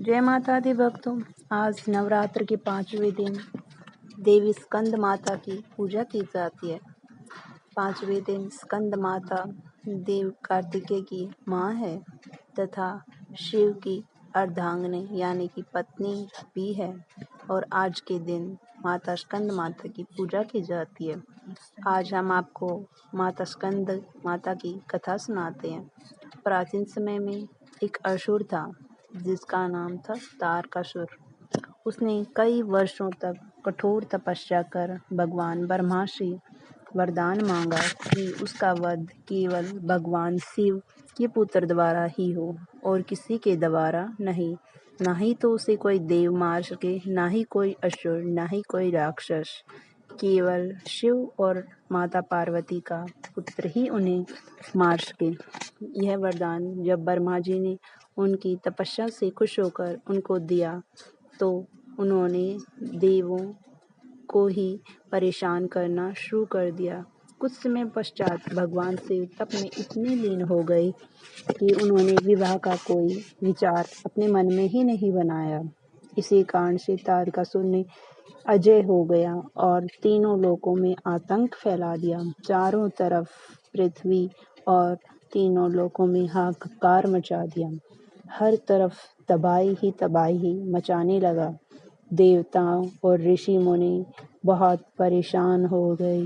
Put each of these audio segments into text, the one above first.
जय माता दी भक्तों। आज नवरात्र के 5वें दिन देवी स्कंद माता की पूजा की जाती है। 5वें दिन स्कंद माता देव कार्तिकेय की माँ है तथा शिव की अर्धांगिनी यानी कि पत्नी भी है और आज के दिन माता स्कंद माता की पूजा की जाती है। आज हम आपको माता स्कंद माता की कथा सुनाते हैं। प्राचीन समय में एक असुर था जिसका नाम था तारकासुर। उसने कई वर्षों तक कठोर तपस्या कर भगवान ब्रह्मा से वरदान मांगा कि उसका वध केवल भगवान शिव के पुत्र द्वारा ही हो और किसी के द्वारा नहीं। ना ही तो उसे कोई देव मार सके, ना ही कोई असुर, ना ही कोई राक्षस। केवल शिव और माता पार्वती का पुत्र ही उन्हें मार सके। यह वरदान जब ब्रह्मा जी ने उनकी तपस्या से खुश होकर उनको दिया तो उन्होंने देवों को ही परेशान करना शुरू कर दिया। कुछ समय पश्चात भगवान शिव तप में इतने लीन हो गए कि उन्होंने विवाह का कोई विचार अपने मन में ही नहीं बनाया। इसी कारण से तारकासुर ने अजय हो गया और तीनों लोकों में आतंक फैला दिया। चारों तरफ पृथ्वी और तीनों लोकों में हाहाकार मचा दिया। हर तरफ तबाही ही तबाही मचाने लगा। देवताओं और ऋषि मुनि बहुत परेशान हो गए।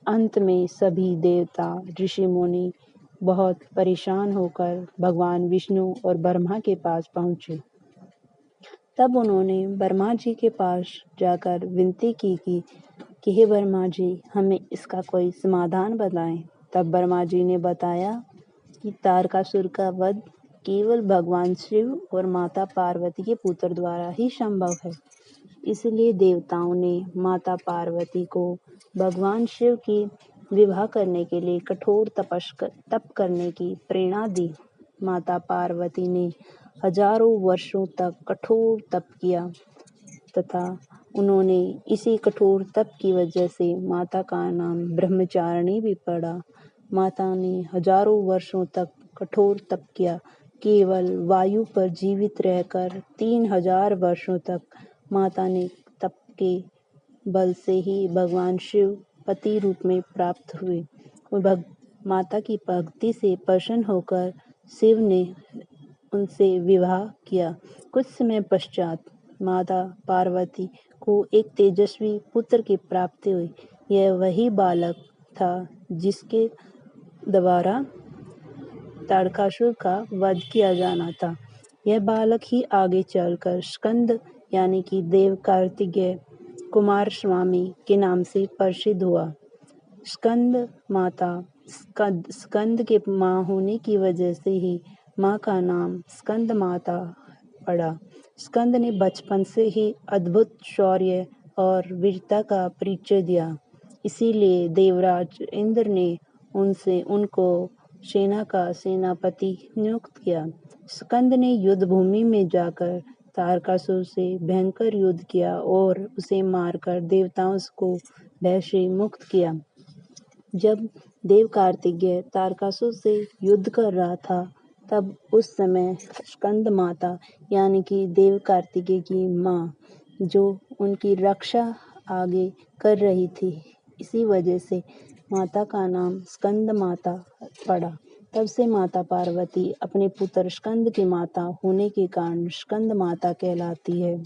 अंत में सभी देवता ऋषि मुनि बहुत परेशान होकर भगवान विष्णु और ब्रह्मा के पास पहुँचे। तब उन्होंने ब्रह्मा जी के पास जाकर विनती की कि हे ब्रह्मा जी, हमें इसका कोई समाधान बताएं। तब ब्रह्मा जी ने बताया कि तारकासुर का वध केवल भगवान शिव और माता पार्वती के पुत्र द्वारा ही संभव है। इसलिए देवताओं ने माता पार्वती को भगवान शिव की विवाह करने के लिए कठोर तप करने की प्रेरणा दी। माता पार्वती ने हजारों वर्षों तक कठोर तप किया तथा उन्होंने इसी कठोर तप की वजह से माता का नाम ब्रह्मचारिणी भी पड़ा। माता ने हजारों वर्षों तक कठोर तप किया। केवल वायु पर जीवित रहकर 3000 वर्षों तक माता ने तप के बल से ही भगवान शिव पति रूप में प्राप्त हुए और माता की भक्ति से प्रसन्न होकर शिव ने उनसे विवाह किया। कुछ समय पश्चात माता पार्वती को एक तेजस्वी पुत्र की प्राप्ति हुई। यह वही बालक था जिसके द्वारा तारकासुर का वध किया जाना था। यह बालक ही आगे चलकर स्कंद यानी कि देव कार्तिकेय कुमार स्वामी के नाम से प्रसिद्ध हुआ। स्कंद के माँ होने की वजह से ही माँ का नाम स्कंद माता पड़ा। स्कंद ने बचपन से ही अद्भुत शौर्य और वीरता का परिचय दिया। इसीलिए देवराज इंद्र ने उनको सेना का सेनापति नियुक्त किया। स्कंद ने युद्ध भूमि में जाकर तारकासुर से भयंकर युद्ध किया और उसे मारकर देवताओं को भय से मुक्त किया। जब देव कार्तिकेय तारकासुर से युद्ध कर रहा था तब उस समय स्कंद माता यानी कि देव कार्तिकेय की माँ जो उनकी रक्षा आगे कर रही थी, इसी वजह से माता का नाम स्कंद माता पड़ा। तब से माता पार्वती अपने पुत्र स्कंद की माता होने के कारण स्कंद माता कहलाती है।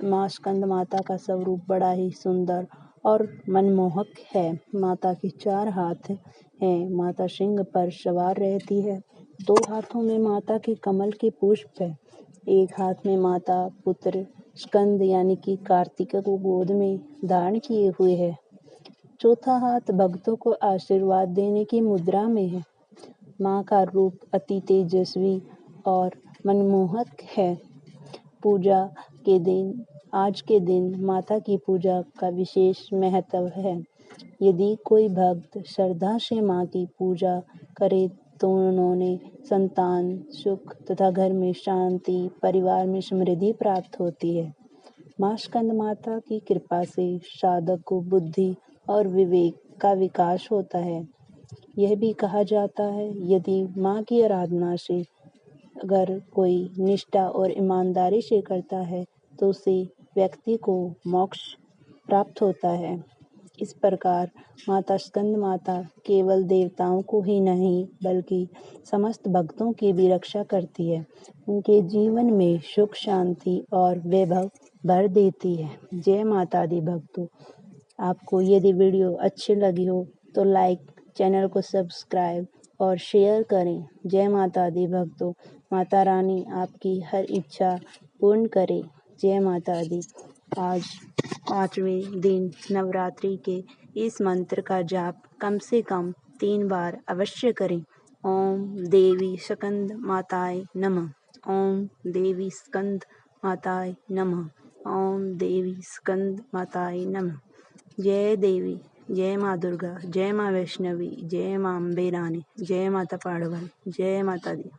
माँ स्कंद माता का स्वरूप बड़ा ही सुंदर और मनमोहक है। माता के 4 हाथ हैं। माता सिंह पर सवार रहती है। 2 हाथों में माता के कमल के पुष्प है। एक हाथ में माता पुत्र स्कंद यानी कि कार्तिक को गोद में धारण किए हुए है। चौथा हाथ भक्तों को आशीर्वाद देने की मुद्रा में है। माँ का रूप अति तेजस्वी और मनमोहक है। पूजा के दिन आज के दिन माता की पूजा का विशेष महत्व है। यदि कोई भक्त श्रद्धा से माँ की पूजा करे तो उन्होंने संतान, सुख तथा घर में शांति, परिवार में समृद्धि प्राप्त होती है। माँ स्कंद माता की कृपा से साधक को बुद्धि और विवेक का विकास होता है। यह भी कहा जाता है यदि माँ की आराधना से अगर कोई निष्ठा और ईमानदारी से करता है तो उसे व्यक्ति को मोक्ष प्राप्त होता है। इस प्रकार माता स्कंद माता केवल देवताओं को ही नहीं बल्कि समस्त भक्तों की भी रक्षा करती है। उनके जीवन में सुख शांति और वैभव भर देती है। जय माता दी भक्तों। आपको यदि वीडियो अच्छी लगी हो तो लाइक, चैनल को सब्सक्राइब और शेयर करें। जय माता दी भक्तों। माता रानी आपकी हर इच्छा पूर्ण करे। जय माता दी। आज 5वें दिन नवरात्रि के इस मंत्र का जाप कम से कम 3 बार अवश्य करें। ओम देवी स्कंद माताय नमः। ओम देवी स्कंद माताय नमः। ओम देवी स्कंद माताय नमः। जय देवी, जय माँ दुर्गा, जय माँ वैष्णवी, जय माँ अम्बे रानी, जय माता पाड़वानी, जय माता दी।